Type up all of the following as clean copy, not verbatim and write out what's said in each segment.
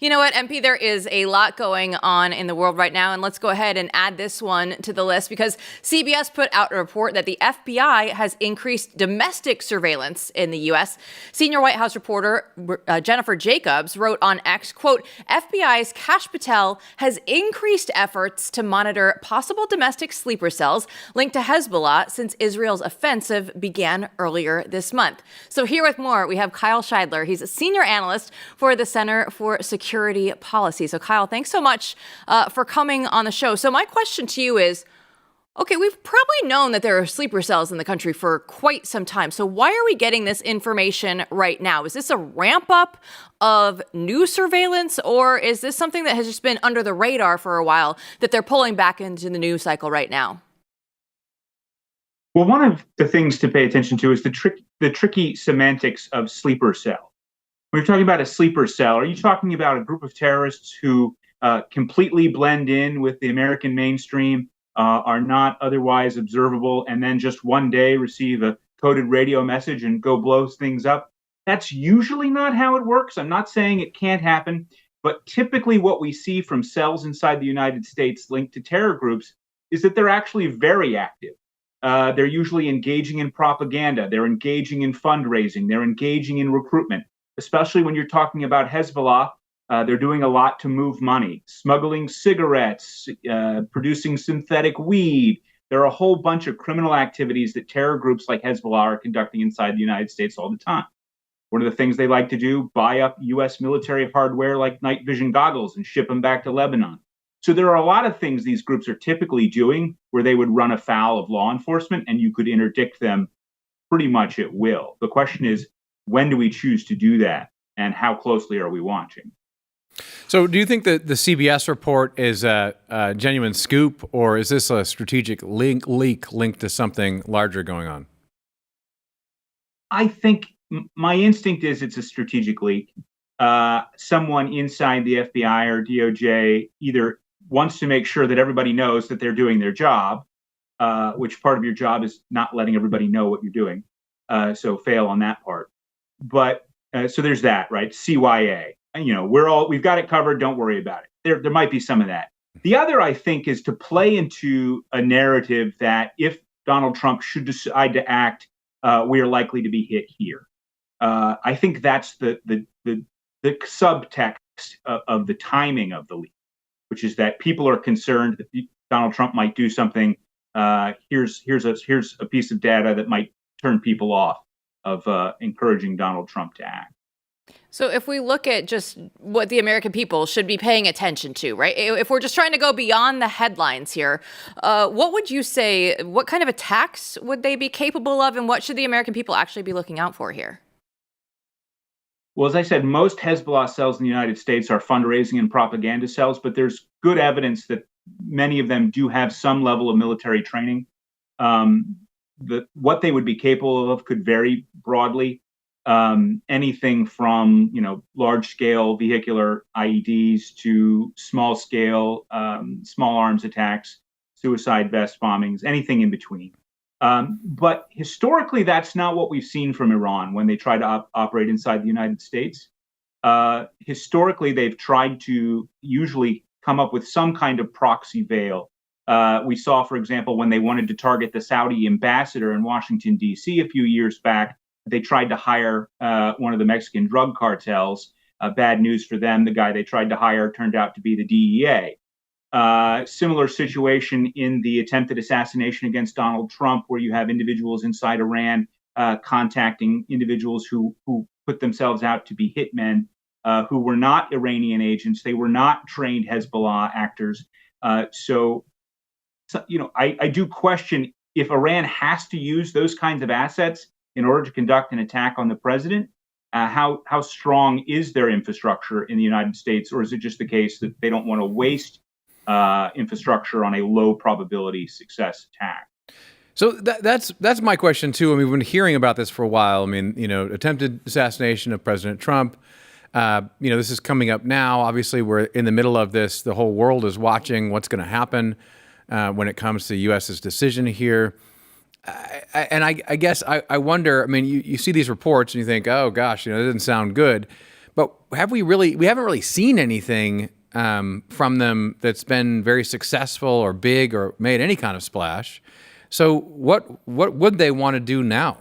You know what, MP, there is a lot going on in the world right now, and let's go ahead and add this one to the list because CBS put out a report that the FBI has increased domestic surveillance in the U.S. Senior White House reporter Jennifer Jacobs wrote on X, quote, FBI's Kash Patel has increased efforts to monitor possible domestic sleeper cells linked to Hezbollah since Israel's offensive began earlier this month. So here with more, we have Kyle Shideler. He's a senior analyst for the Center for Security Policy. So Kyle, thanks so much for coming on the show. So my question to you is, okay, we've probably known that there are sleeper cells in the country for quite some time. So why are we getting this information right now? Is this a ramp up of new surveillance, or is this something that has just been under the radar for a while that they're pulling back into the news cycle right now? Well, one of the things to pay attention to is the tricky semantics of sleeper cell. When you're talking about a sleeper cell, are you talking about a group of terrorists who completely blend in with the American mainstream, are not otherwise observable, and then just one day receive a coded radio message and go blow things up? That's usually not how it works. I'm not saying it can't happen, but typically what we see from cells inside the United States linked to terror groups is that they're actually very active. They're usually engaging in propaganda. They're engaging in fundraising. They're engaging in recruitment. Especially when you're talking about Hezbollah, they're doing a lot to move money, smuggling cigarettes, producing synthetic weed. There are a whole bunch of criminal activities that terror groups like Hezbollah are conducting inside the United States all the time. One of the things they like to do, buy up U.S. military hardware like night vision goggles and ship them back to Lebanon. So there are a lot of things these groups are typically doing where they would run afoul of law enforcement and you could interdict them pretty much at will. The question is, when do we choose to do that, and how closely are we watching? So do you think that the CBS report is a genuine scoop, or is this a strategic leak linked to something larger going on? I think my instinct is it's a strategic leak. Someone inside the FBI or DOJ either wants to make sure that everybody knows that they're doing their job, which part of your job is not letting everybody know what you're doing. So fail on that part. But so there's that, right? CYA. We've got it covered. Don't worry about it. There might be some of that. The other, I think, is to play into a narrative that if Donald Trump should decide to act, we are likely to be hit here. I think that's the subtext of the timing of the leak, which is that people are concerned that Donald Trump might do something. Here's a piece of data that might turn people off of encouraging Donald Trump to act. So if we look at just what the American people should be paying attention to, right? If we're just trying to go beyond the headlines here, what would you say, what kind of attacks would they be capable of, and what should the American people actually be looking out for here? Well, as I said, most Hezbollah cells in the United States are fundraising and propaganda cells, but there's good evidence that many of them do have some level of military training. What they would be capable of could vary broadly. Anything from large-scale vehicular IEDs to small-scale small arms attacks, suicide vest bombings, anything in between. But historically, that's not what we've seen from Iran when they try to operate inside the United States. Historically, they've tried to usually come up with some kind of proxy veil. We saw, for example, when they wanted to target the Saudi ambassador in Washington, D.C. a few years back, they tried to hire one of the Mexican drug cartels. Bad news for them. The guy they tried to hire turned out to be the DEA. Similar situation in the attempted assassination against Donald Trump, where you have individuals inside Iran contacting individuals who put themselves out to be hitmen, who were not Iranian agents. They were not trained Hezbollah actors. So I do question if Iran has to use those kinds of assets in order to conduct an attack on the president. How strong is their infrastructure in the United States, or is it just the case that they don't want to waste infrastructure on a low probability success attack? So that's my question too. I mean, we've been hearing about this for a while. I mean, attempted assassination of President Trump. This is coming up now. Obviously, we're in the middle of this. The whole world is watching what's going to happen when it comes to the U.S.'s decision here. I guess I wonder, I mean, you see these reports and you think, oh gosh, that doesn't sound good. But we haven't really seen anything from them that's been very successful or big or made any kind of splash. So what would they want to do now?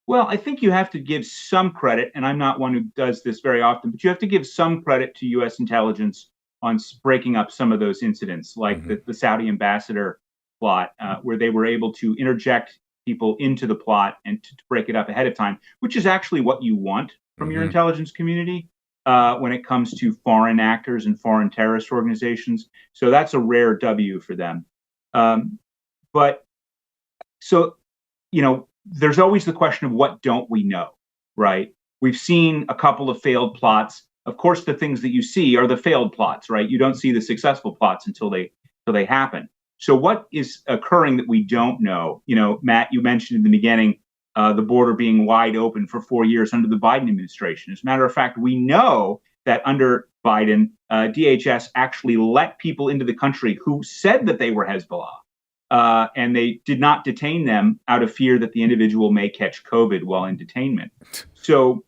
Well, I think you have to give some credit, and I'm not one who does this very often, but you have to give some credit to U.S. intelligence on breaking up some of those incidents, like the Saudi ambassador plot, where they were able to interject people into the plot and to break it up ahead of time, which is actually what you want from your intelligence community when it comes to foreign actors and foreign terrorist organizations. So that's a rare W for them. But so, there's always the question of what don't we know, right? We've seen a couple of failed plots. Of course, the things that you see are the failed plots, right? You don't see the successful plots until they happen. So what is occurring that we don't know? Matt, you mentioned in the beginning the border being wide open for 4 years under the Biden administration. As a matter of fact, we know that under Biden, DHS actually let people into the country who said that they were Hezbollah. And they did not detain them out of fear that the individual may catch COVID while in detainment. So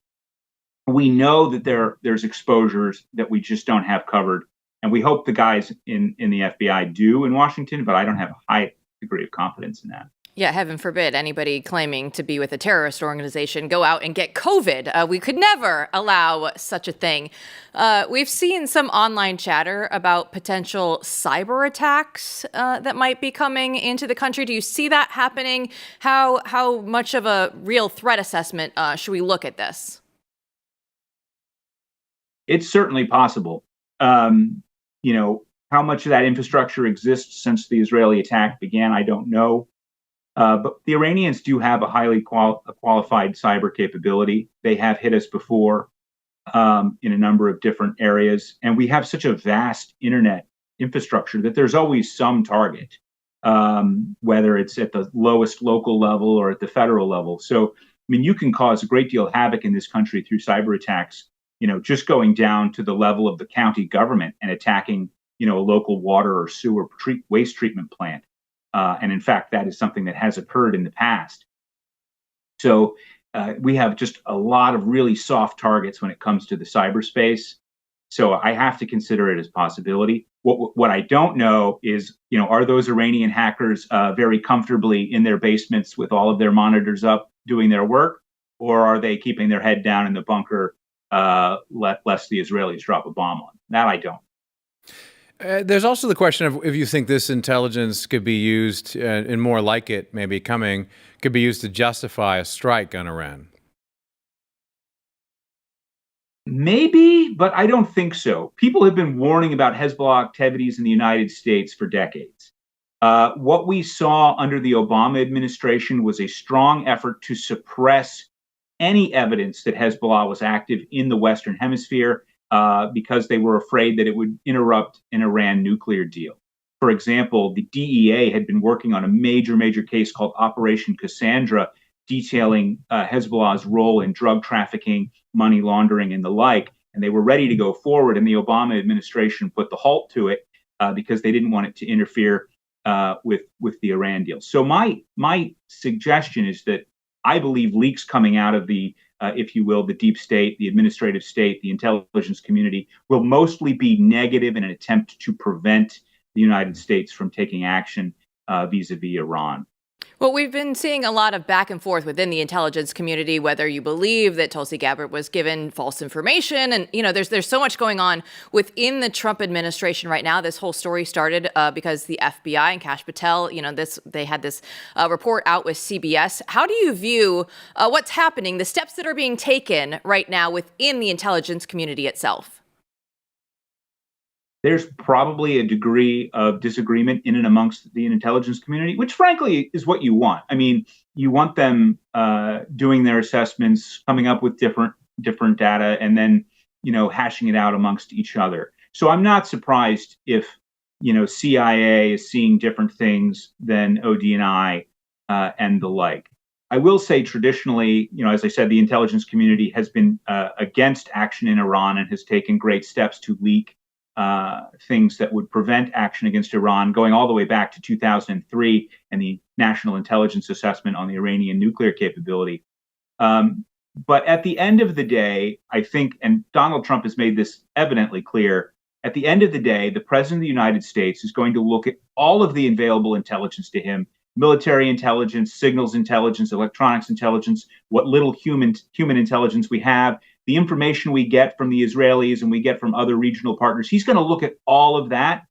we know that there's exposures that we just don't have covered. And we hope the guys in the FBI do in Washington, but I don't have a high degree of confidence in that. Yeah, heaven forbid anybody claiming to be with a terrorist organization go out and get COVID. We could never allow such a thing. We've seen some online chatter about potential cyber attacks that might be coming into the country. Do you see that happening? How much of a real threat assessment should we look at this? It's certainly possible. How much of that infrastructure exists since the Israeli attack began, I don't know. But the Iranians do have a highly qualified cyber capability. They have hit us before in a number of different areas. And we have such a vast internet infrastructure that there's always some target, whether it's at the lowest local level or at the federal level. So, you can cause a great deal of havoc in this country through cyber attacks, just going down to the level of the county government and attacking, a local water or sewer waste treatment plant. And in fact, that is something that has occurred in the past. So we have just a lot of really soft targets when it comes to the cyberspace. So I have to consider it as a possibility. What I don't know is, are those Iranian hackers very comfortably in their basements with all of their monitors up doing their work? Or are they keeping their head down in the bunker lest the Israelis drop a bomb on them? That I don't. There's also the question of if you think this intelligence could be used, and more like it maybe coming, could be used to justify a strike on Iran. Maybe, but I don't think so. People have been warning about Hezbollah activities in the United States for decades. What we saw under the Obama administration was a strong effort to suppress any evidence that Hezbollah was active in the Western Hemisphere. Because they were afraid that it would interrupt an Iran nuclear deal. For example, the DEA had been working on a major case called Operation Cassandra, detailing Hezbollah's role in drug trafficking, money laundering, and the like. And they were ready to go forward, and the Obama administration put the halt to it because they didn't want it to interfere with the Iran deal. So my suggestion is that I believe leaks coming out of the if you will, the deep state, the administrative state, the intelligence community will mostly be negative in an attempt to prevent the United States from taking action vis-a-vis Iran. Well, we've been seeing a lot of back and forth within the intelligence community, whether you believe that Tulsi Gabbard was given false information. And, there's so much going on within the Trump administration right now. This whole story started because the FBI and Kash Patel, they had this report out with CBS. How do you view what's happening, the steps that are being taken right now within the intelligence community itself? There's probably a degree of disagreement in and amongst the intelligence community, which frankly is what you want. You want them doing their assessments, coming up with different data, and then, hashing it out amongst each other. So I'm not surprised if, CIA is seeing different things than ODNI and the like. I will say traditionally, as I said, the intelligence community has been against action in Iran and has taken great steps to leak things that would prevent action against Iran, going all the way back to 2003 and the National Intelligence Assessment on the Iranian nuclear capability. But at the end of the day, I think, and Donald Trump has made this evidently clear, at the end of the day, the president of the United States is going to look at all of the available intelligence to him: military intelligence, signals intelligence, electronics intelligence, what little human intelligence we have, the information we get from the Israelis and we get from other regional partners. He's going to look at all of that,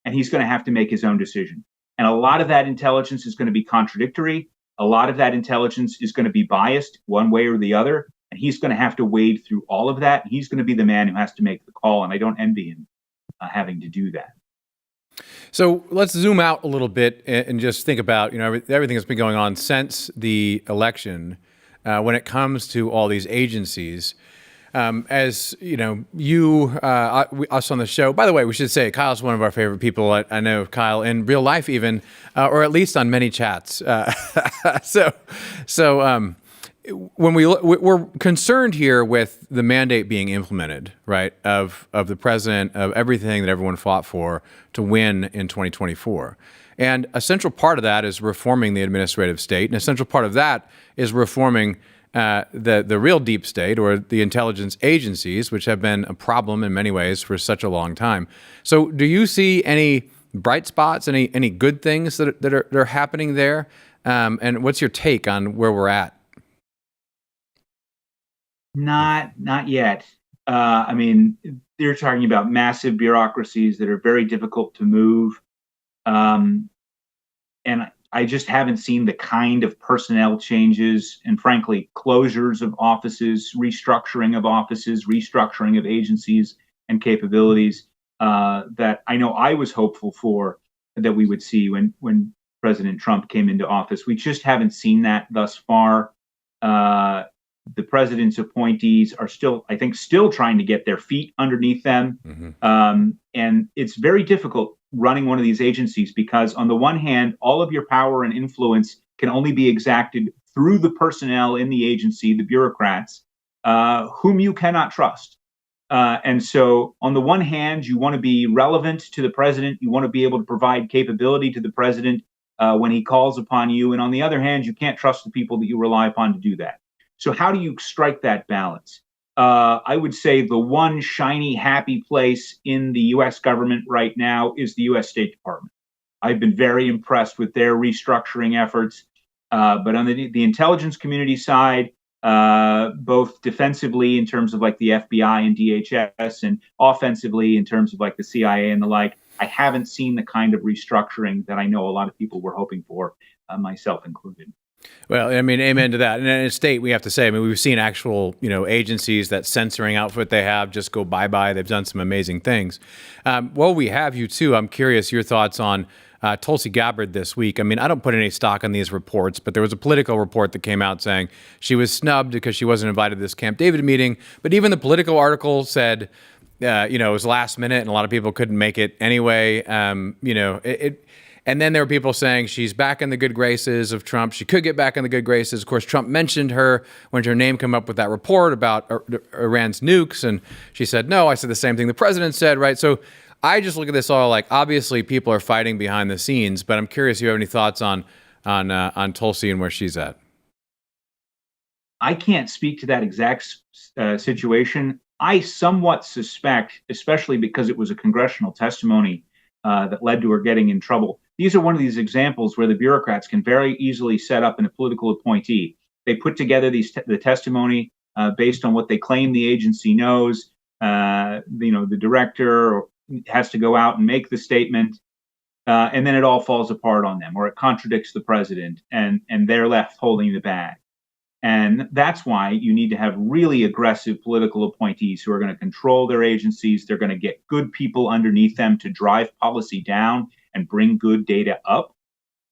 and he's going to have to make his own decision. And a lot of that intelligence is going to be contradictory. A lot of that intelligence is going to be biased one way or the other. And he's going to have to wade through all of that. He's going to be the man who has to make the call. And I don't envy him having to do that. So let's zoom out a little bit and just think about, everything that's been going on since the election when it comes to all these agencies. As us on the show, by the way, we should say Kyle's one of our favorite people. I know Kyle in real life even, or at least on many chats. When we're concerned here with the mandate being implemented, right, of the president, of everything that everyone fought for to win in 2024. And a central part of that is reforming the administrative state. And a central part of that is reforming the real deep state, or the intelligence agencies, which have been a problem in many ways for such a long time. So do you see any bright spots, any good things that are happening there? And what's your take on where we're at? Not yet. I mean, they're talking about massive bureaucracies that are very difficult to move. And I just haven't seen the kind of personnel changes and, frankly, closures of offices, restructuring of agencies and capabilities that I know I was hopeful for that we would see when President Trump came into office. We just haven't seen that thus far. The president's appointees are still trying to get their feet underneath them. Mm-hmm. And it's very difficult running one of these agencies because, on the one hand, all of your power and influence can only be exacted through the personnel in the agency, the bureaucrats, whom you cannot trust. And so, on the one hand, you want to be relevant to the president. You want to be able to provide capability to the president when he calls upon you. And on the other hand, you can't trust the people that you rely upon to do that. So how do you strike that balance? I would say the one shiny, happy place in the U.S. government right now is the U.S. State Department. I've been very impressed with their restructuring efforts. But on the intelligence community side, both defensively in terms of like the FBI and DHS, and offensively in terms of like the CIA and the like, I haven't seen the kind of restructuring that I know a lot of people were hoping for, myself included. Well, I mean, amen to that. And in a state, we have to say, I mean, we've seen actual, agencies that censoring outfit they have just go bye-bye. They've done some amazing things. Well, we have you too. I'm curious your thoughts on Tulsi Gabbard this week. I mean, I don't put any stock on these reports, but there was a Politico report that came out saying she was snubbed because she wasn't invited to this Camp David meeting. But even the Politico article said, it was last minute and a lot of people couldn't make it anyway. And then there were people saying she's back in the good graces of Trump. She could get back in the good graces. Of course, Trump mentioned her when her name came up with that report about Iran's nukes. And she said, no, I said the same thing the president said, right? So I just look at this all like, obviously people are fighting behind the scenes, but I'm curious if you have any thoughts on Tulsi and where she's at. I can't speak to that exact situation. I somewhat suspect, especially because it was a congressional testimony that led to her getting in trouble. These are one of these examples where the bureaucrats can very easily set up a political appointee. They put together the testimony based on what they claim the agency knows. The director has to go out and make the statement, and then it all falls apart on them, or it contradicts the president, and they're left holding the bag. And that's why you need to have really aggressive political appointees who are going to control their agencies. They're going to get good people underneath them to drive policy down and bring good data up.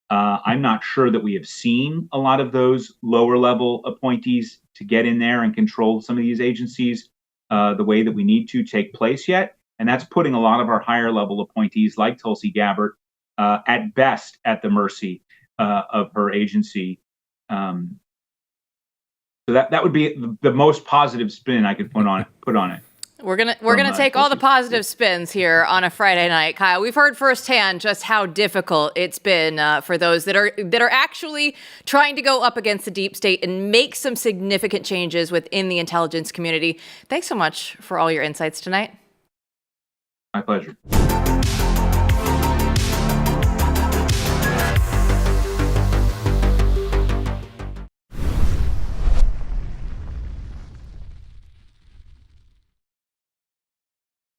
I'm not sure that we have seen a lot of those lower level appointees to get in there and control some of these agencies the way that we need to take place yet. And that's putting a lot of our higher level appointees like Tulsi Gabbard at best at the mercy of her agency. So that would be the most positive spin I could put on it. We're gonna take all the positive spins here on a Friday night, Kyle. We've heard firsthand just how difficult it's been for those that are actually trying to go up against the deep state and make some significant changes within the intelligence community. Thanks so much for all your insights tonight. My pleasure.